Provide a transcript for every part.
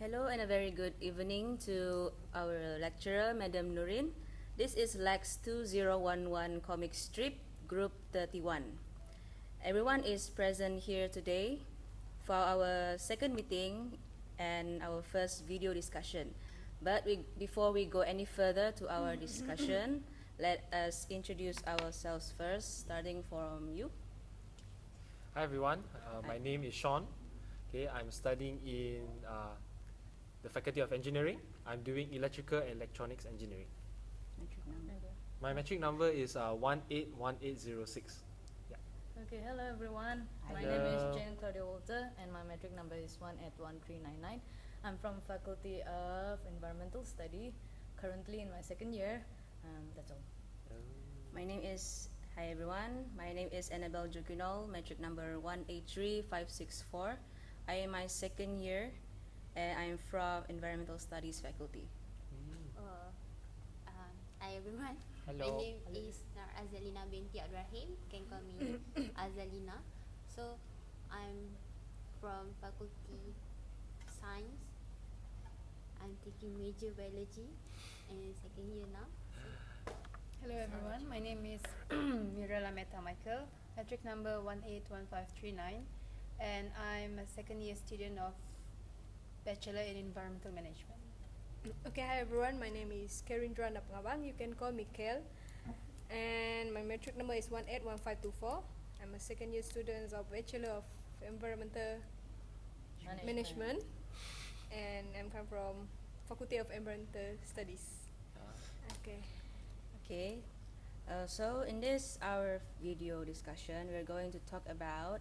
Hello and a very good evening to our lecturer, Madam Nurin. This is LAX2011 comic strip, group 31. Everyone is present here today for our second meeting and our first video discussion. But before we go any further to our discussion, let us introduce ourselves first, starting from you. Hi everyone, my name is Sean. Okay, I'm studying in the Faculty of Engineering. I'm doing Electrical and Electronics Engineering. Metric number. My metric number is 181806. Yeah. Okay, hello everyone. My Hello. name is Jane Claudia Walter and my metric number is 181399. I'm from Faculty of Environmental Study, currently in my second year. That's all. Hi everyone, my name is Annabelle Jugunol, metric number 183564. I am my second year and I'm from Environmental Studies faculty. Hi everyone. Hello. My name is Nur Azalina binti Abdurrahim. Can call me Azalina. So I'm from Faculty Science. I'm taking major biology and second year now. Hello everyone, my name is Mirella Meta Michael, metric number 181539, and I'm a second year student of Bachelor in Environmental Management. Okay, hi everyone, my name is Kerindra Napngabang, you can call me Kel, and my metric number is 181524. I'm a second year student of Bachelor of Environmental Management, and I'm come from Faculty of Environmental Studies. Okay. Okay, so in this our video discussion, we're going to talk about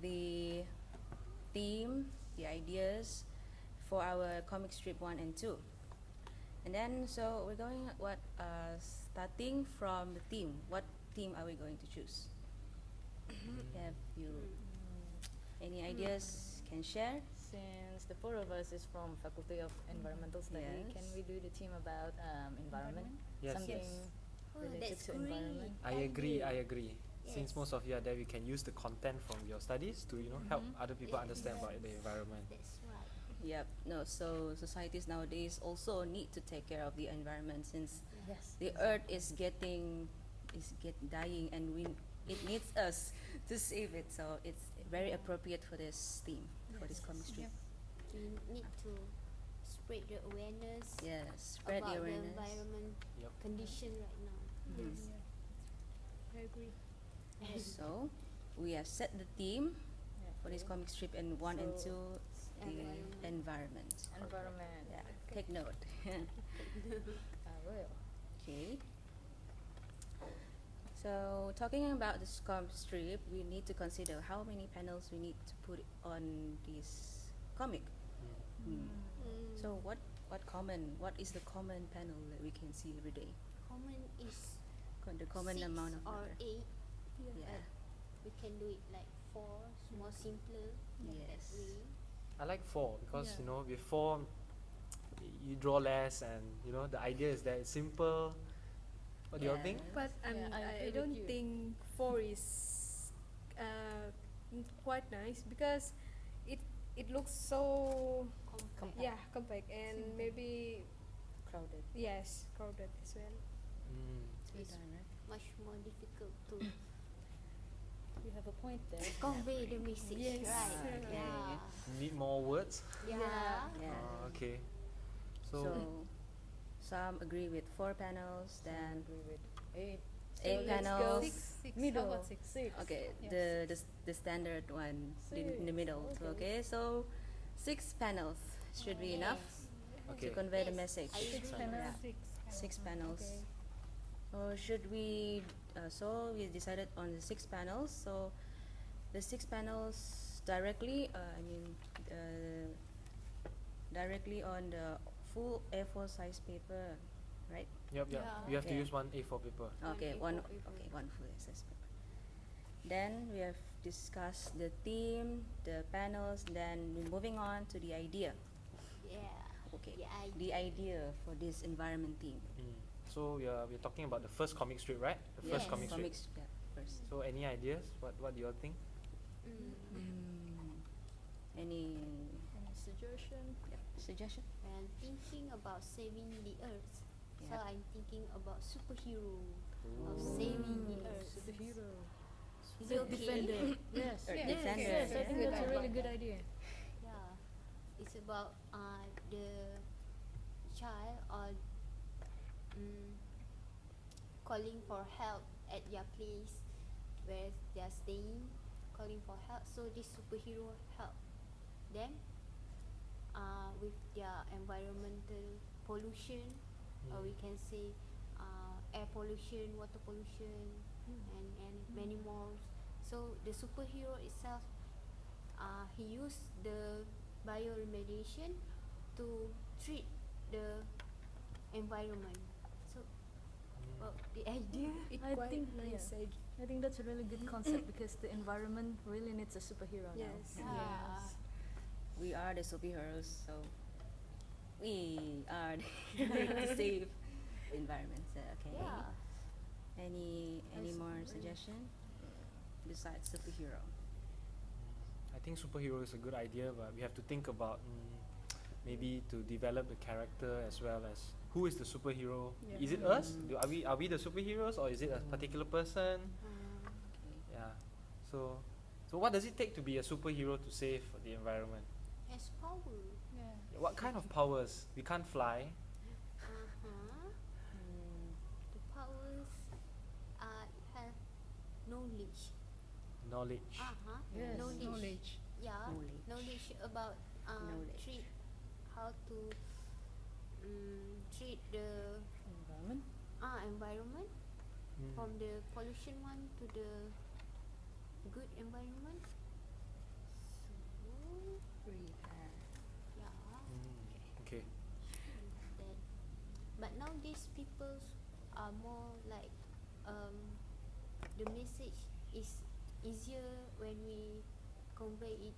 the theme, the ideas for our comic strip 1 and 2. And then, so we're going starting from the theme. What theme are we going to choose? Have you any ideas can share? Since the four of us is from Faculty of Environmental Study, Yes. can we do the theme about environment? Yes. Something Yes. related That's to great. environment. I agree. Yes. Since most of you are there, we can use the content from your studies to help other people understand about the environment. That's right. Yep. No. So societies nowadays also need to take care of the environment since Yes. the earth is dying, and it needs us to save it. So it's very appropriate for this theme, for this comic strip. We need to spread the awareness Yes. Spread about the the awareness. environment Yep. condition right now. Yes. I agree. So we have set the theme for this comic strip, and 1 and 2, the environment. Environment. Yeah. Take note. I will. Okay. So talking about this comic strip, we need to consider how many panels we need to put on this comic. So what is the common panel that we can see every day? Common is The common 6 amount of or matter. 8. Yeah. We can do it like 4, more simpler. Yes. That way. I like 4 because with 4 you draw less, and the idea is that it's simple. What do you all think? But I agree I with don't you. think 4 is quite nice because it looks so compact and maybe Crowded. yes crowded as well. It's much more difficult to You have a point there. convey the message, Yes. right? Yeah. Need more words. Yeah. Yeah. Okay. So some agree with 4 panels, then Agree with 8. 8 let's go panels. six. Middle. How about 6? Okay, Yes. the standard one in the middle. So, okay, so 6 panels should be enough Okay. to convey the Yes, message. I agree. Yeah. 6 panels. Or should we? So we decided on the 6 panels. So the 6 panels directly. Directly on the full A4 size paper, right? Yep. Yeah. You have to Okay. use one A4 paper. Okay, A4 one. paper. Okay, one full size paper. Then we have discussed the theme, the panels. Then we're moving on to the idea. Yeah. Okay, The the idea for this environment theme. So we're talking about the first comic strip, right? The first Yes. comic strip. Comics, yeah, first. So any ideas? What do you all think? Any Any suggestion? Suggestion. Suggestion? When I'm thinking about saving the earth, so Yeah. I'm thinking about superhero of saving the earth. Superhero. Is it okay? Defender. Yes. Earth Yeah, Defender. Yes, I think Good that's a idea. really good idea. Yeah, it's about the child or calling for help at their place where they are staying, calling for help. So this superhero help them with their environmental pollution, or we can say air pollution, water pollution, and many more. So the superhero itself, he used the bioremediation to treat the environment. So, well, the idea. It I quite think, nice. I think that's a really good concept because the environment really needs a superhero now. Yes. Yeah. We are the superheroes, so we are to save the environment. So, okay. Yeah. Any more suggestion besides superhero? I think superhero is a good idea, but we have to think about maybe to develop the character as well as who is the superhero. Yeah. Is it us? Are we the superheroes, or is it a particular person? Yeah. So what does it take to be a superhero to save the environment? Has power. Yeah. What kind of powers? We can't fly. The powers have knowledge. Knowledge. Yes. Knowledge. Yeah, Knowledge. knowledge about Knowledge. treat how to treat the Environment. environment, Mm. from the pollution one to the good environment. So yeah, Okay. that. But nowadays people are more like the message is easier when we convey it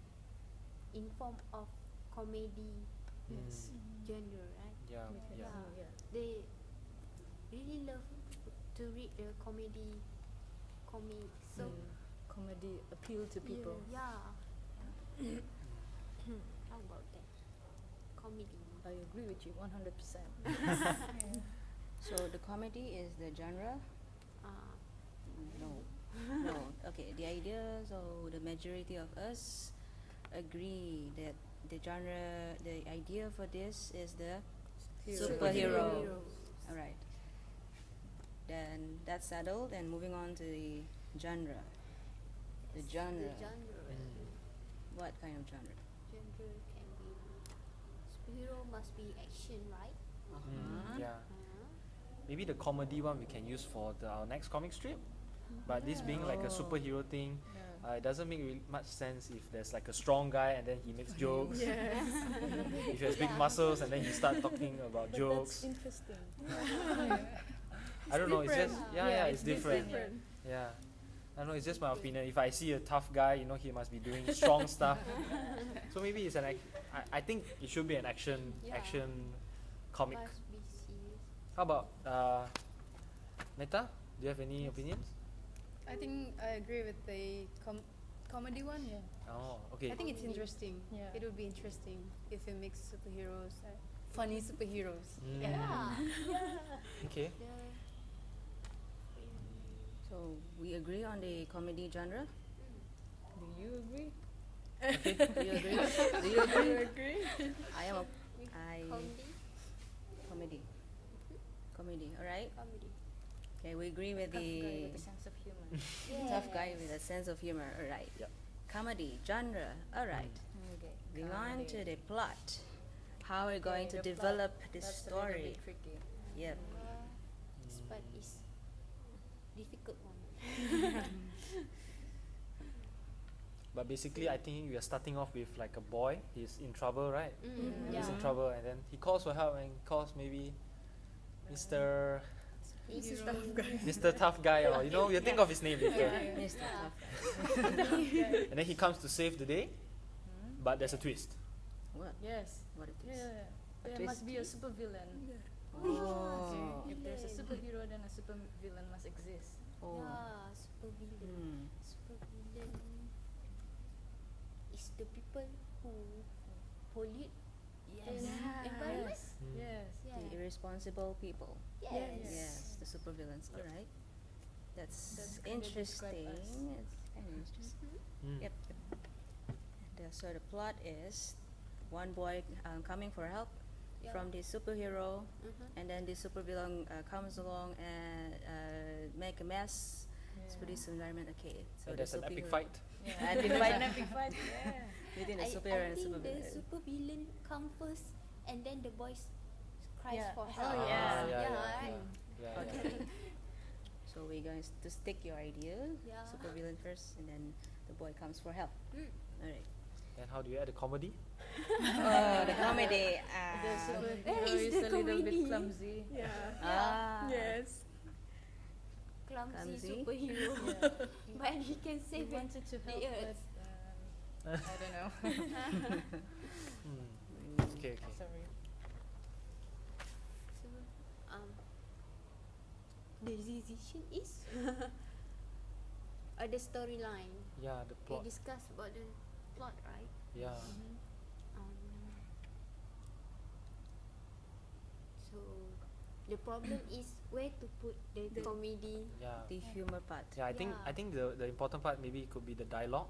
in form of comedy Yes. genre, right? Yeah. Yeah. Yeah. They really love to read the comedy comic. So Comedy appeal to people. yeah. How about that? Comedy. I agree with you 100%. So the comedy is the genre? No. No. Okay. The idea. So the majority of us agree that the genre, the idea for this is the superhero. All right. Then that's settled. And moving on to the genre. The genre. The genre. What kind of genre? Genre can be superhero must be action, right? Yeah. Maybe the comedy one we can use for our next comic strip. But this being like a superhero thing, it doesn't make much sense if there's like a strong guy and then he makes jokes. If he has big muscles and then he start talking about jokes. That's interesting. I don't know. It's just it's different. Different. Yeah. I don't know. It's just my opinion. If I see a tough guy, he must be doing strong stuff. So maybe it's I think it should be an action comic. Must be serious. How about Meta? Do you have any opinions? I think I agree with the comedy one. Yeah. Oh, okay. I think it's interesting. Yeah. It would be interesting if it makes superheroes, funny superheroes. Yeah. Okay. So we agree on the comedy genre. Do you agree? Do you agree? Do you agree? I am a Comedy. comedy. All right. Comedy. Okay, we agree with Tough guy the with a sense of humor. tough guy with a sense of humor. All right. Yep. Comedy genre. All right. Okay. Moving on to the plot. How we're going to the plot. develop this That's a little story. bit tricky. Yep. This part is difficult one. But basically, I think we are starting off with like a boy. He's in trouble, right? He's in Yeah. trouble, and then he calls for help and calls maybe Mr. He's a tough guy. Mr. Tough Guy, or you think of his name later. Mr. Yeah. Tough Guy. And then he comes to save the day, but there's a twist. What? Yes. What it is? Yeah. There twist. must be a super villain. Oh. If there's a superhero, then a super villain must exist. Oh. Yeah, super villain. Super villain is the people who pollute responsible people. Yes. Yes, the supervillains. All right, that's kinda describe interesting. us. It's kind of interesting. Mm. Yep. So the plot is one boy coming for help Yeah. from the superhero, Mhm. and then the supervillain comes along and make a mess. So this environment, okay. So And the there's an epic superhero- fight. Yeah. Epic There's fight. an epic fight. Yeah. Between the I superhero and think the supervillain. super villain come first, and then the boys cries Yeah. for Oh, help. yeah. right. Yeah. Okay. So we're going to stick your idea, Yeah. supervillain first, and then the boy comes for help. Mm. Alright. And how do you add a comedy? Oh, the comedy. The superhero Where is is the a little bit comedy? clumsy. Yeah. Ah. Yes. Clumsy Clumsy. superhero, but he can He save it. wanted to help, earth. but I don't know. Okay, okay. Sorry. So, the decision is the storyline. Yeah, the We plot. discuss about the plot, right? Yeah. Um, so the problem is where to put the comedy. Yeah. The humor part. Yeah, I think Yeah. the important part maybe could be the dialogue.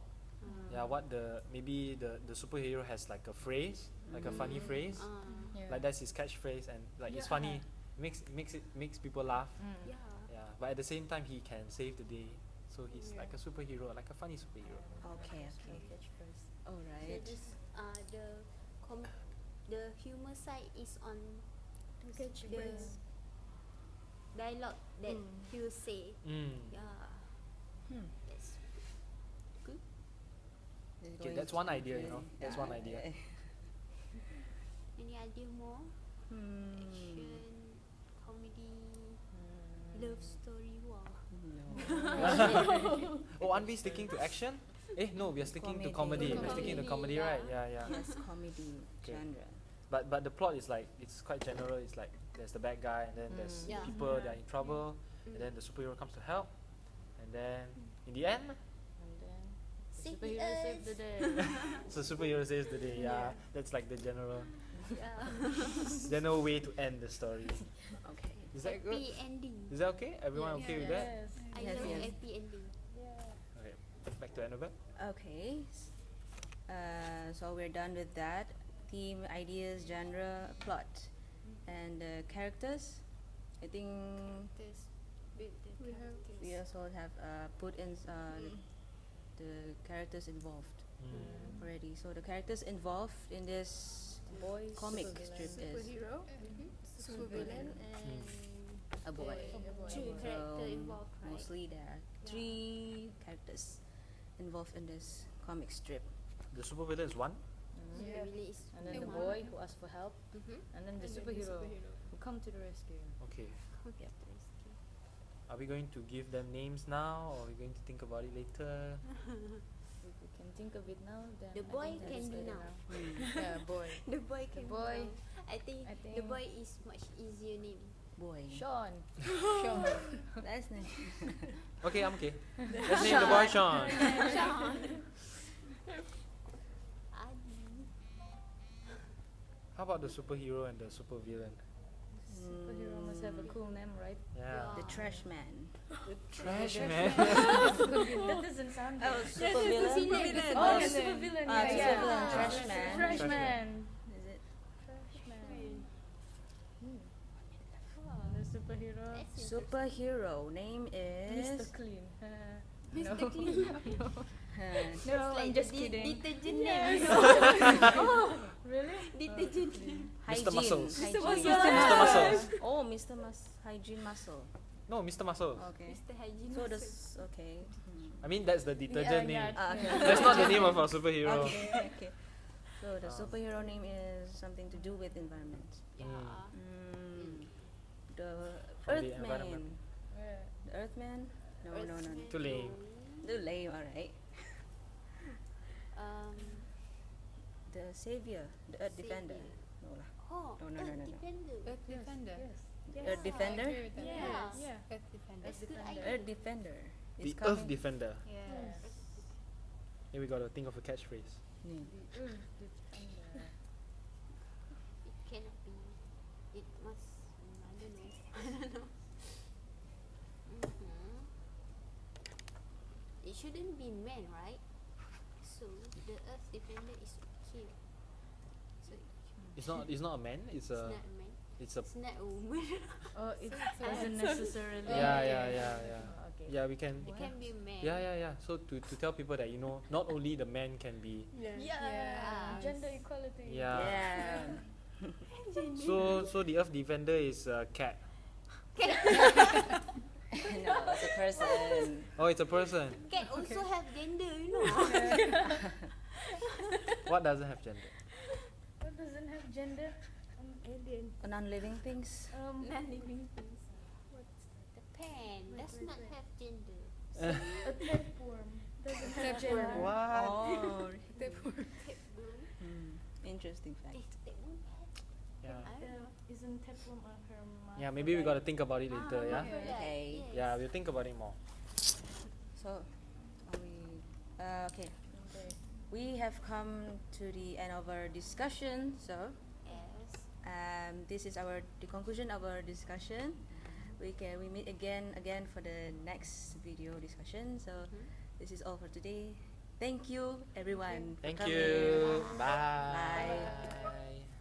Yeah, what the superhero has like a phrase, like a funny phrase. Yeah. Like that's his catchphrase, and like it's funny, makes people laugh. Yeah. Yeah, but at the same time he can save the day. So he's like a superhero, like a funny superhero. Okay, No okay. catchphrase. So Alright. this the humor side is on the dialogue that he will say. Mm. Yeah. That's good. Okay, that's one idea, you know. That's one idea. Any idea more? Action, comedy, love story. Wow. No. Oh, aren't we sticking to action? No, we are sticking to comedy. Comedy. We're sticking to comedy, Comedy, right? Yeah, yeah. Yes, comedy Okay. genre. But the plot is like it's quite general. It's like there's the bad guy, and then there's Yeah. people that are in trouble, and then the superhero comes to help, and then in the end, And then the Save superhero us. saved the day. so superhero saves the day. Yeah, that's like the general. Yeah. There's no way to end the story. Okay. Is that good? Happy ending. Is that okay? Everyone Yeah. okay with that? Yes. I Yes, love yes. happy ending. Okay, back to Annabelle. Okay. So we're done with that. Theme, ideas, genre, plot, and characters. I think This build the We have- characters. we also have put in the characters involved already. So the characters involved in this Boy, comic supervillain. strip is Superhero, supervillain, and a boy. Two So character involved, right? mostly there are three characters involved in this comic strip. The supervillain is one. So Yeah. the villain is And then the one. boy who asked for help, Mhm. and then the and then superhero who come to the rescue. Okay. Okay. Are we going to give them names now, or are we going to think about it later? If we can think of it now, then The I boy think can that's be better now. Yeah, boy. The boy can boy, be now. I think I the think- boy is much easier name. Boy. Sean. Sean. That's nice. Okay, I'm okay. Let's name the boy Sean. Sean. Adi. How about the superhero and the supervillain? Superhero must have a cool name, right? Yeah. The trash man. Trash man. That doesn't sound Oh, good. supervillain. Oh, the supervillain. Ah, Yeah, the yeah. supervillain, trash man. Trash Trash man. Is it? Trash man. The superhero. That's Superhero name is. Mr. Clean. Mr. Clean. No, I'm Like just the kidding. detergent name. Really? Detergent. Mr. Muscles. Hygiene. Mr. Muscles. Oh, Mr. Hygiene muscle. No, Mr. Muscles. Okay. Mr. Hygiene. So this okay. I mean, that's the detergent name. Okay. That's not the name of our superhero. Okay. Okay. So the superhero name is something to do with environment. Yeah. The From the Earthman. environment. Yeah. The Earthman? No, no, no. Earthman, Too lame. The lame, alright. Um, The Savior. The Earth Defender. Savior. No lah. oh, No, no, Earth no, no, no. Defender. Earth Defender. Yes. Earth Defender? I agree with that. Yes. Yeah. Earth Defender. That's good idea. Earth Defender. The Is Earth coming. Defender. Yes. Here we gotta think of a catchphrase. Yeah. It cannot be. It must man, right? So the Earth Defender is okay. So It's not a man. It's it's a. not a man. It's a. It's not a woman. Oh, it doesn't necessarily. Yeah. Okay. Yeah, we can. It can be a man. Yeah. So to tell people that not only the man can be. Yeah. Yeah. Gender equality. Yeah. Yeah. So the Earth Defender is a cat. No, it's a person. Oh, it's a person. Cat also have gender, you know. What doesn't have gender? What doesn't have gender? Alien. Non-living things. Non-living things. The pen does not have gender. A tapeworm doesn't have gender. What? Oh, Tapeworm. interesting fact. Tapeworm. Yeah. I don't know. Isn't tapeworm a hermaphrodite? Yeah, maybe we gotta think about it later. Yeah. Okay. Yes. Yeah, we'll think about it more. So, are we? Okay. Okay. We have come to the end of our discussion. So, Yes. this is the conclusion of our discussion. We meet again for the next video discussion. So, this is all for today. Thank you, everyone. for Thank coming. you. Bye. Bye. Bye.